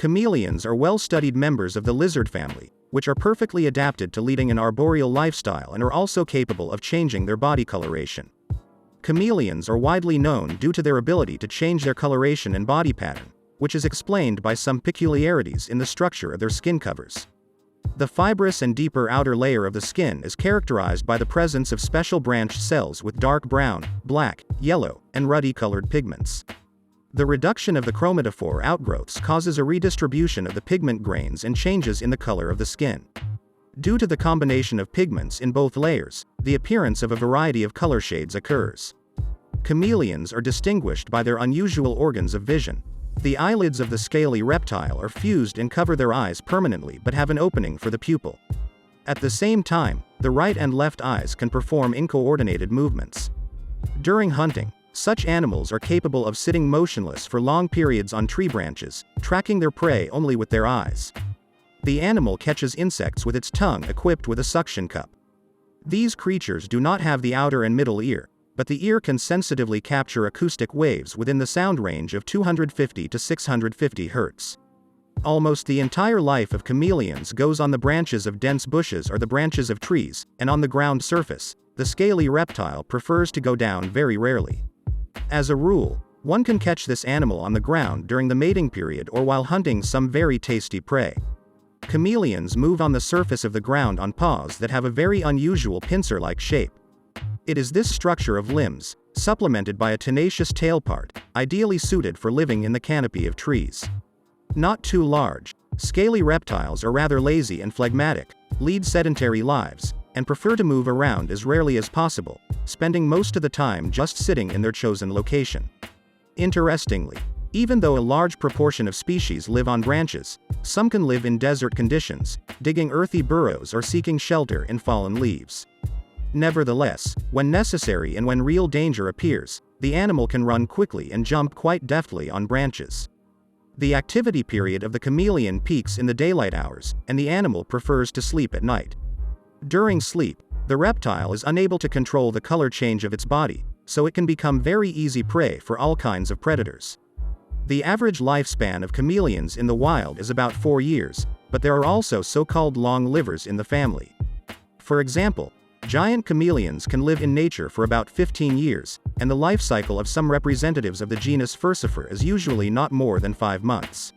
Chameleons are well-studied members of the lizard family, which are perfectly adapted to leading an arboreal lifestyle and are also capable of changing their body coloration. Chameleons are widely known due to their ability to change their coloration and body pattern, which is explained by some peculiarities in the structure of their skin covers. The fibrous and deeper outer layer of the skin is characterized by the presence of special branched cells with dark brown, black, yellow, and ruddy-colored pigments. The reduction of the chromatophore outgrowths causes a redistribution of the pigment grains and changes in the color of the skin. Due to the combination of pigments in both layers, the appearance of a variety of color shades occurs. Chameleons are distinguished by their unusual organs of vision. The eyelids of the scaly reptile are fused and cover their eyes permanently but have an opening for the pupil. At the same time, the right and left eyes can perform uncoordinated movements. During hunting, such animals are capable of sitting motionless for long periods on tree branches, tracking their prey only with their eyes. The animal catches insects with its tongue equipped with a suction cup. These creatures do not have the outer and middle ear, but the ear can sensitively capture acoustic waves within the sound range of 250 to 650 Hz. Almost the entire life of chameleons goes on the branches of dense bushes or the branches of trees, and on the ground surface, the scaly reptile prefers to go down very rarely. As a rule, one can catch this animal on the ground during the mating period or while hunting some very tasty prey. Chameleons move on the surface of the ground on paws that have a very unusual pincer-like shape. It is this structure of limbs, supplemented by a tenacious tail part, ideally suited for living in the canopy of trees. Not too large, scaly reptiles are rather lazy and phlegmatic, lead sedentary lives, and prefer to move around as rarely as possible, spending most of the time just sitting in their chosen location. Interestingly, even though a large proportion of species live on branches, some can live in desert conditions, digging earthy burrows or seeking shelter in fallen leaves. Nevertheless, when necessary and when real danger appears, the animal can run quickly and jump quite deftly on branches. The activity period of the chameleon peaks in the daylight hours, and the animal prefers to sleep at night. During sleep, the reptile is unable to control the color change of its body, so it can become very easy prey for all kinds of predators. The average lifespan of chameleons in the wild is about 4 years, but there are also so-called long livers in the family. For example, giant chameleons can live in nature for about 15 years, and the life cycle of some representatives of the genus Furcifer is usually not more than 5 months.